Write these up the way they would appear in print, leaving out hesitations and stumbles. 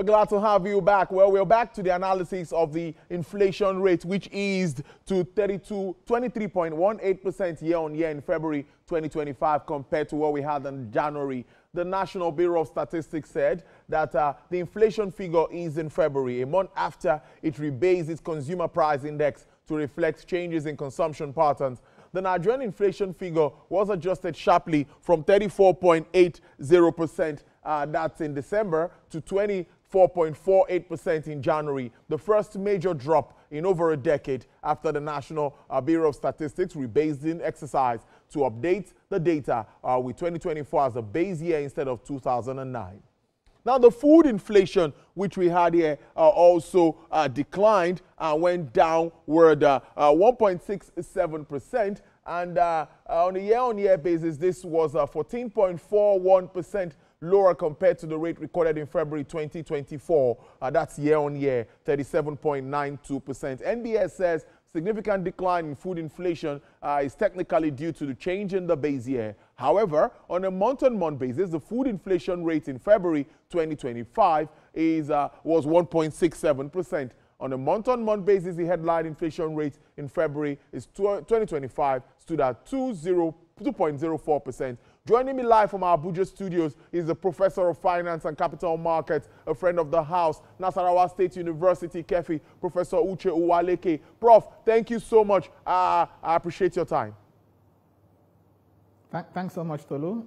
We're glad to have you back. Well, we're back to the analysis of the inflation rate, which eased to 23.18% year-on-year in February 2025 compared to what we had in January. The National Bureau of Statistics said that the inflation figure eased in February, a month after it rebased its consumer price index to reflect changes in consumption patterns. The Nigerian inflation figure was adjusted sharply from 34.80%, that's in December, to 24.48% in January, the first major drop in over a decade after the National Bureau of Statistics rebased the exercise to update the data with 2024 as a base year instead of 2009. Now, the food inflation, which we had here, also declined and went downward 1.67%. And on a year-on-year basis, this was 14.41% lower compared to the rate recorded in February 2024. That's year-on-year, 37.92%. NBS says significant decline in food inflation is technically due to the change in the base year. However, on a month-on-month basis, the food inflation rate in February 2025 was 1.67%. On a month-on-month basis, the headline inflation rate in February 2025 stood at 2.04%. Joining me live from our Abuja studios is the Professor of Finance and Capital Markets, a friend of the house, Nasarawa State University, Kefi, Professor Uche Uwaleke. Prof, thank you so much. I appreciate your time. Thanks so much, Tolu.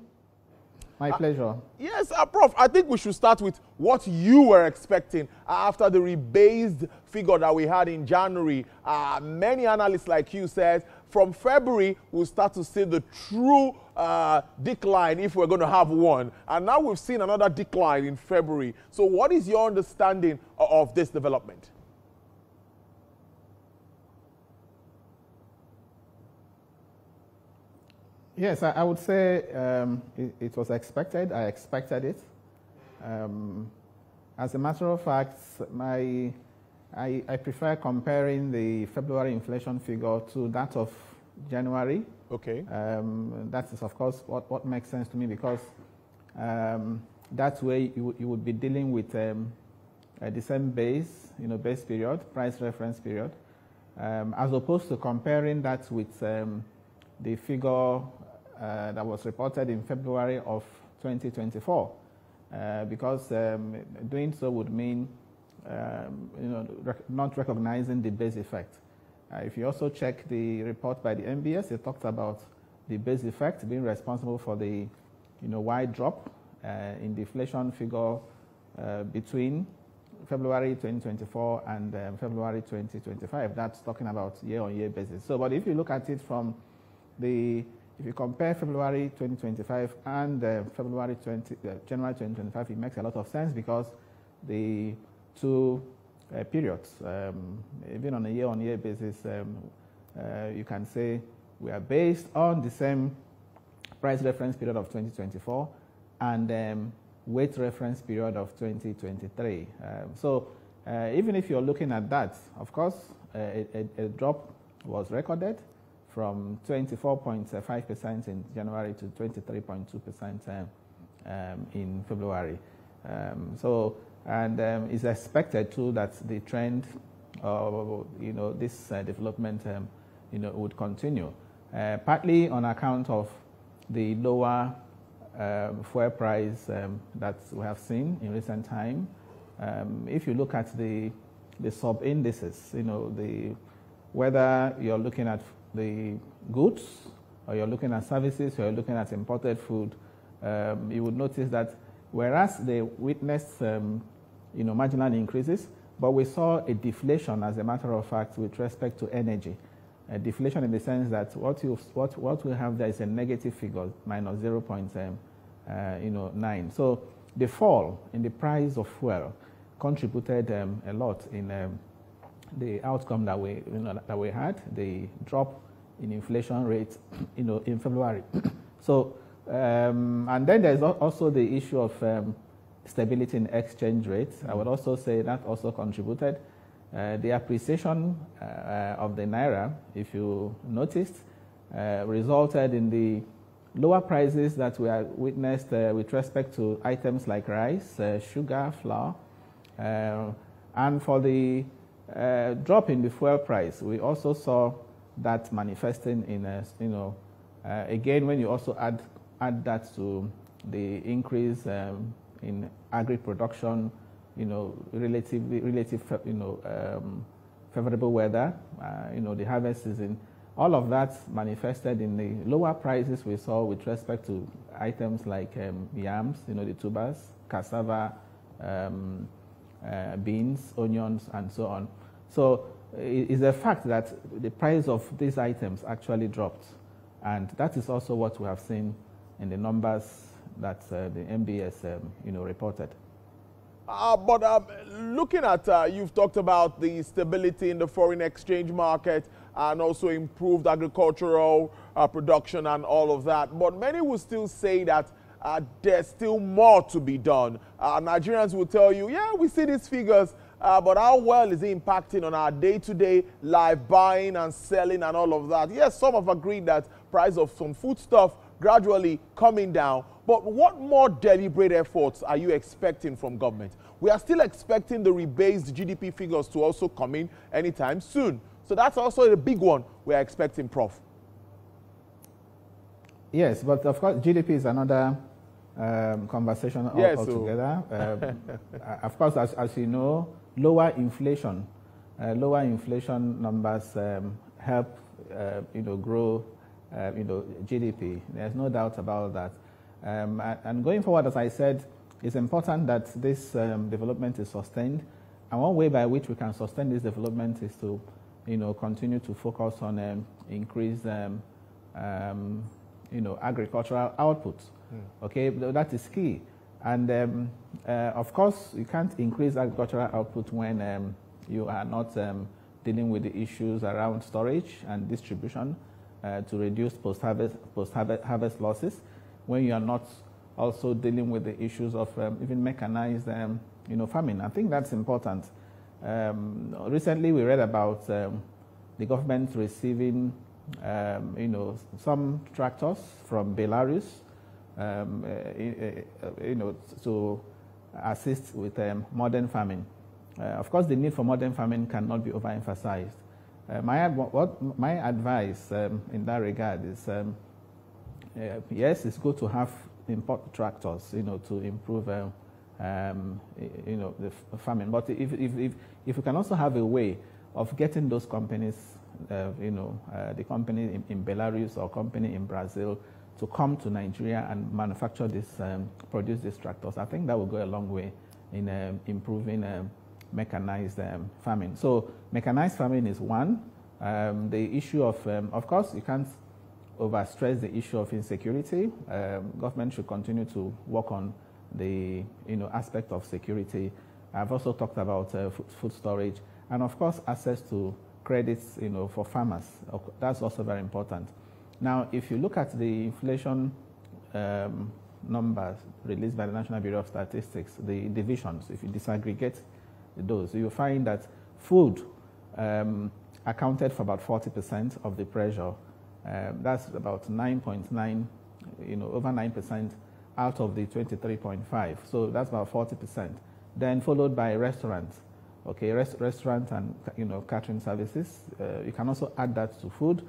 My pleasure. Yes, Prof, I think we should start with what you were expecting after the rebased figure that we had in January. Many analysts like you said, from February, we'll start to see the true decline if we're going to have one. And now we've seen another decline in February. So what is your understanding of this development? Yes, I would say it was expected. I expected it. As a matter of fact, I prefer comparing the February inflation figure to that of January. Okay. That is, of course, what makes sense to me, because that way you would be dealing with the same base, base period, price reference period, as opposed to comparing that with the figure that was reported in February of 2024, because doing so would mean not recognizing the base effect. If you also check the report by the NBS, it talks about the base effect being responsible for the wide drop in the inflation figure between February 2024 and February 2025. That's talking about year-on-year basis. So, but if you look at it from if you compare February 2025 and January 2025, it makes a lot of sense, because the two periods, even on a year-on-year basis, you can say we are based on the same price reference period of 2024 and weight reference period of 2023. So even if you're looking at that, of course, a drop was recorded from 24.5% in January to 23.2% in February. And it's expected too that the trend of this development would continue, partly on account of the lower fuel price that we have seen in recent time. If you look at the sub indices, whether you're looking at the goods, or you're looking at services, or you're looking at imported food, you would notice that whereas they witnessed marginal increases, but we saw a deflation, as a matter of fact, with respect to energy. A deflation in the sense that what we have there is a negative figure, minus 0.9. So the fall in the price of fuel contributed a lot in the outcome that we had, the drop in inflation rate, in February. So, and then there's also the issue of stability in exchange rates. I would also say that also contributed. The appreciation of the naira, if you noticed, resulted in the lower prices that we witnessed with respect to items like rice, sugar, flour, And for the drop in the fuel price, we also saw that manifesting in, again, when you also add that to the increase in agri production, relative, favorable weather, the harvest season, all of that manifested in the lower prices we saw with respect to items like yams, the tubers, cassava, beans, onions, and so on. So it's a fact that the price of these items actually dropped. And that is also what we have seen in the numbers that the MBS reported. But looking at, you've talked about the stability in the foreign exchange market and also improved agricultural production and all of that. But many will still say that there's still more to be done. Nigerians will tell you, yeah, we see these figures, but how well is it impacting on our day-to-day life, buying and selling and all of that? Yes, some have agreed that price of some foodstuff gradually coming down. But what more deliberate efforts are you expecting from government? We are still expecting the rebased GDP figures to also come in anytime soon. So that's also the big one we are expecting, Prof. Yes, but of course, GDP is another conversation altogether. Of course, as you know, lower inflation numbers help grow GDP. There's no doubt about that. And going forward, as I said, it's important that this development is sustained. And one way by which we can sustain this development is to continue to focus on increased agricultural output. Okay, that is key. And of course, you can't increase agricultural output when you are not dealing with the issues around storage and distribution to reduce post-harvest losses, when you are not also dealing with the issues of even mechanized farming. I think that's important. Recently, we read about the government receiving some tractors from Belarus to assist with modern farming. Of course, the need for modern farming cannot be overemphasized. My advice in that regard is, yes, it's good to have import tractors, to improve, the farming. But if we can also have a way of getting those companies, the company in Belarus or company in Brazil, to come to Nigeria and manufacture this, produce these tractors, I think that will go a long way in improving mechanized farming. So mechanized farming is one. The issue of course, you can't overstress the issue of insecurity. Government should continue to work on the aspect of security. I've also talked about food storage, and of course access to credits for farmers. That's also very important. Now, if you look at the inflation numbers released by the National Bureau of Statistics, the divisions, if you disaggregate those, you find that food accounted for about 40% of the pressure. That's about 9.9, over 9% out of the 23.5. So that's about 40%. Then followed by restaurants. Okay, restaurant and catering services. You can also add that to food.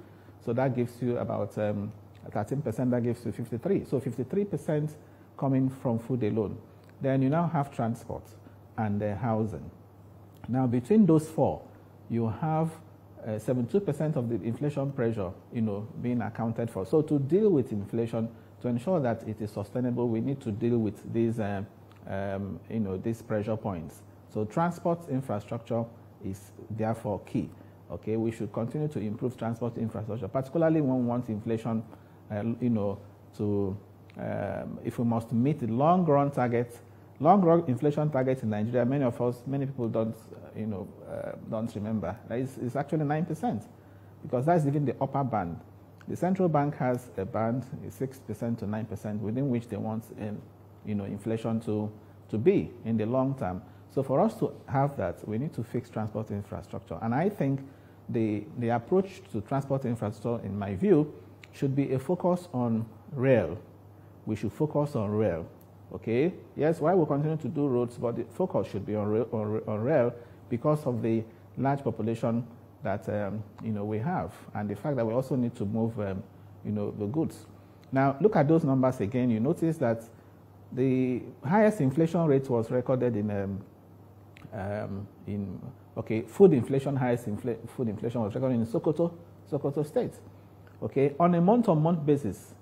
So that gives you about 13%. That gives you 53. So 53% coming from food alone. Then you now have transport and housing. Now between those four, you have 72% of the inflation pressure, being accounted for. So to deal with inflation, to ensure that it is sustainable, we need to deal with these, these pressure points. So transport infrastructure is therefore key. Okay, we should continue to improve transport infrastructure, particularly when we want inflation, if we must meet the long-run targets. Long-run inflation targets in Nigeria, many people don't remember. It's actually 9%, because that's even the upper band. The central bank has a band, 6% to 9%, within which they want, inflation to be in the long term. So for us to have that, we need to fix transport infrastructure. And I think the approach to transport infrastructure, in my view, should be a focus on rail. We should focus on rail. Okay, yes, why we continue to do roads, but the focus should be on rail because of the large population that we have, and the fact that we also need to move the goods. Now, look at those numbers again. You notice that the highest inflation rate was recorded in food inflation. Highest food inflation was recorded in Sokoto State. Okay, on a month-on-month basis,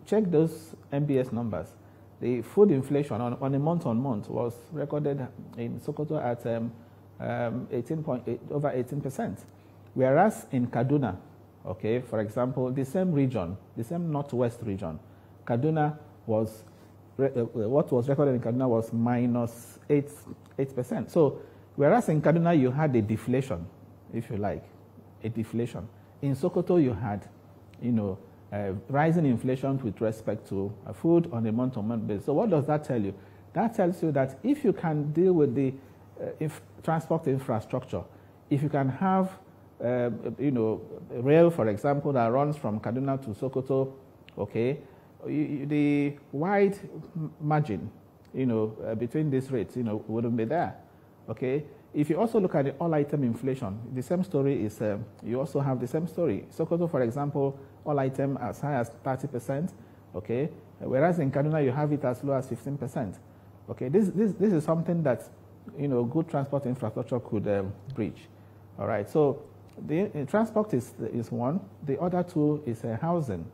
check those MBS numbers. The food inflation on a month-on-month was recorded in Sokoto at over 18%, whereas in Kaduna, okay, for example, the same region, the same northwest region, Kaduna was what was recorded in Kaduna was minus 8%. So, whereas in Kaduna you had a deflation, if you like, a deflation. In Sokoto you had, rising inflation with respect to food on a month-on-month basis. So what does that tell you? That tells you that if you can deal with the transport infrastructure, if you can have, rail, for example, that runs from Kaduna to Sokoto, okay, the wide margin, between these rates, wouldn't be there, okay. If you also look at the all-item inflation, the same story is, you also have the same story. Sokoto, for example, all-item as high as 30%, okay? Whereas in Kaduna, you have it as low as 15%, okay? This is something that, good transport infrastructure could bridge, all right? So the transport is one. The other two is housing,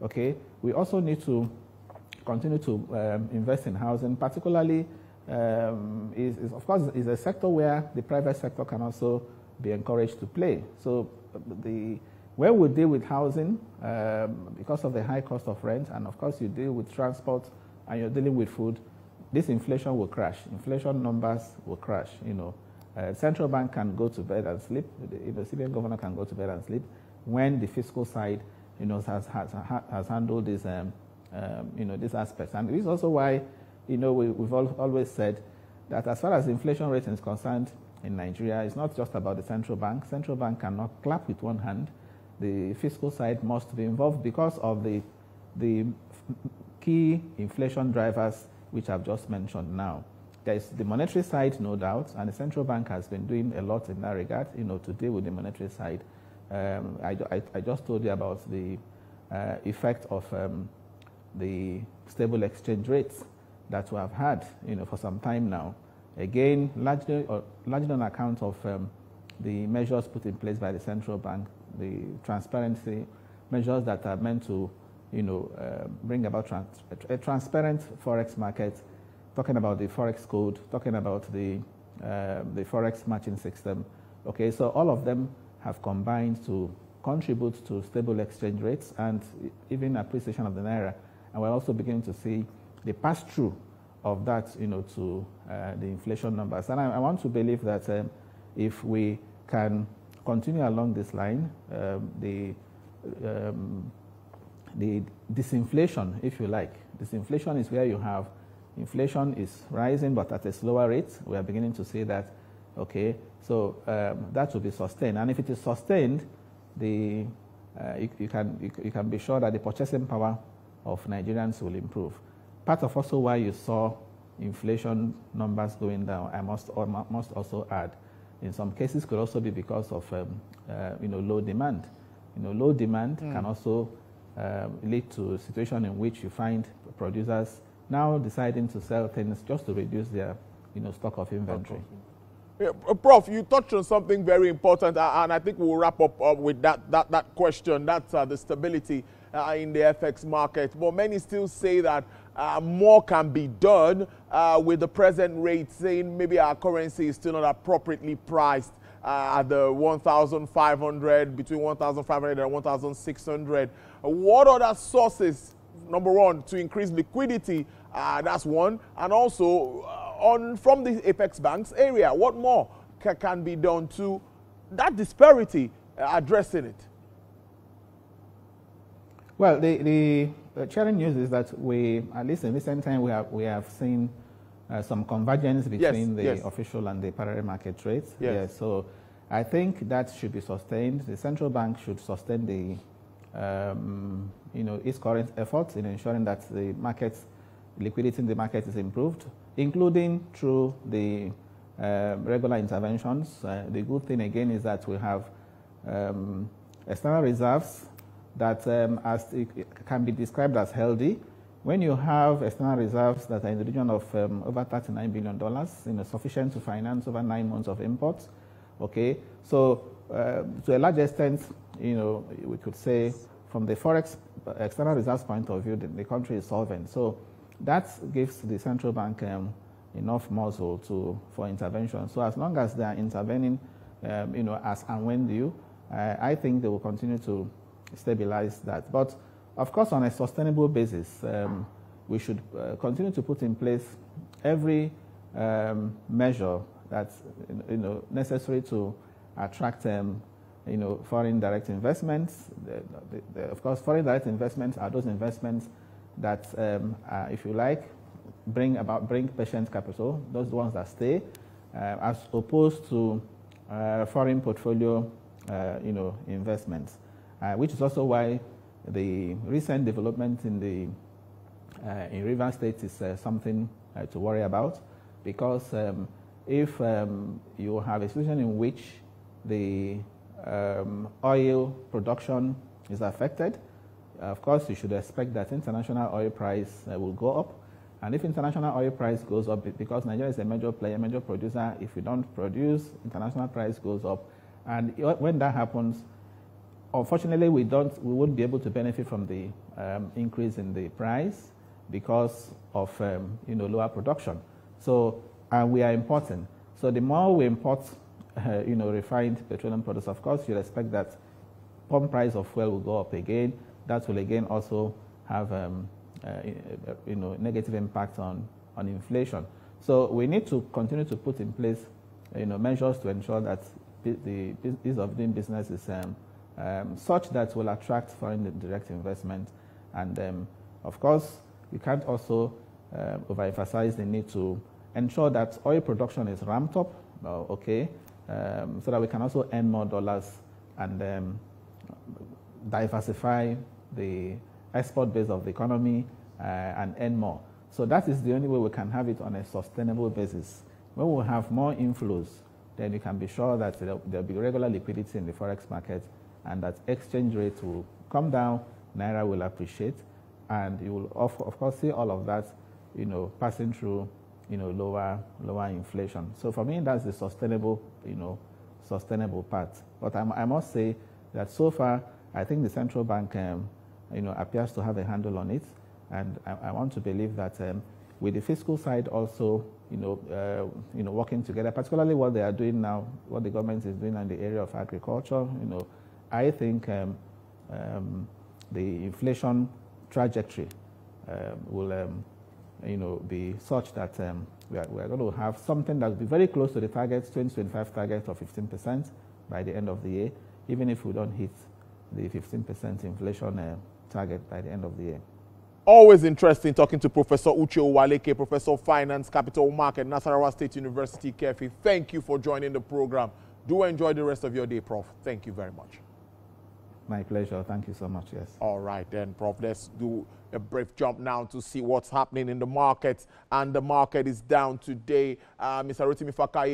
okay? We also need to continue to invest in housing, particularly of course, is a sector where the private sector can also be encouraged to play. So where we deal with housing, because of the high cost of rent, and of course you deal with transport and you're dealing with food, this inflation will crash. Inflation numbers will crash. Central bank can go to bed and sleep. The CBN governor can go to bed and sleep when the fiscal side, has handled this, these aspects. And this is also why, we've always said that as far as the inflation rate is concerned in Nigeria, it's not just about the central bank. Central bank cannot clap with one hand. The fiscal side must be involved because of the key inflation drivers which I've just mentioned now. There's the monetary side, no doubt, and the central bank has been doing a lot in that regard, to deal with the monetary side. I just told you about the effect of the stable exchange rates that we have had, for some time now. Again, largely on account of the measures put in place by the central bank, the transparency measures that are meant to, bring about a transparent forex market, talking about the forex code, talking about the forex matching system. Okay, so all of them have combined to contribute to stable exchange rates and even appreciation of the naira. And we're also beginning to see the pass-through of that, to the inflation numbers. And I want to believe that if we can continue along this line, the disinflation, if you like, disinflation is where you have inflation is rising but at a slower rate. We are beginning to see that, okay, so that will be sustained. And if it is sustained, you can be sure that the purchasing power of Nigerians will improve. Part of also why you saw inflation numbers going down, I must also add, in some cases could also be because of low demand. Low demand can also lead to a situation in which you find producers now deciding to sell things just to reduce their stock of inventory. Yeah, Prof, you touched on something very important, and I think we'll wrap up with that question. That's the stability in the FX market. But many still say that more can be done with the present rate, saying maybe our currency is still not appropriately priced at the 1,500, between 1,500 and 1,600. What other sources, number one, to increase liquidity, that's one, and also from the apex banks area, what more can be done to that disparity, addressing it? Well, the challenge news is that at least in recent time, we have seen some convergence between the official and the parallel market rates. Yes. So I think that should be sustained. The central bank should sustain the its current efforts in ensuring that the markets liquidity in the market is improved, including through the regular interventions. The good thing again is that we have external reserves that as it can be described as healthy. When you have external reserves that are in the region of over $39 billion, sufficient to finance over 9 months of imports, okay? So to a large extent, we could say from the forex external reserves point of view, the country is solvent. So that gives the central bank enough muscle for intervention. So as long as they are intervening, as and when due, I think they will continue to stabilize that. But of course, on a sustainable basis, we should continue to put in place every measure that's necessary to attract foreign direct investments. Of course, foreign direct investments are those investments that, if you like, bring patient capital, those ones that stay, as opposed to foreign portfolio, investments, which is also why the recent development in Rivers State is something to worry about, because if you have a situation in which the oil production is affected, of course you should expect that international oil price will go up. And if international oil price goes up, because Nigeria is a major player, major producer, if we don't produce, international price goes up. And when that happens, unfortunately, we won't be able to benefit from the increase in the price because of lower production. So we are importing. So the more we import, refined petroleum products, of course, you'll expect that pump price of fuel will go up again. That will again also have negative impact on inflation. So we need to continue to put in place measures to ensure that the ease of doing business is such that will attract foreign direct investment. And of course, you can't also overemphasize the need to ensure that oil production is ramped up, so that we can also earn more dollars and diversify the export base of the economy and earn more. So that is the only way we can have it on a sustainable basis. When we have more inflows, then you can be sure that there'll be regular liquidity in the forex market, and that exchange rate will come down, Naira will appreciate, and you will of course see all of that, passing through, lower inflation. So for me, that's the sustainable part. But I must say that so far, I think the central bank, appears to have a handle on it, and I want to believe that with the fiscal side also, working together, particularly what they are doing now, what the government is doing in the area of agriculture, I think the inflation trajectory will, be such that we are going to have something that will be very close to the target, 2025 target of 15% by the end of the year, even if we don't hit the 15% inflation target by the end of the year. Always interesting talking to Professor Uche Owaleke, Professor of Finance, Capital Market, Nasarawa State University, Kefi. Thank you for joining the program. Do enjoy the rest of your day, Prof. Thank you very much. My pleasure. Thank you so much. Yes. All right, then, Prof. Let's do a brief jump now to see what's happening in the market. And the market is down today. Mr. Rotimi Fakaye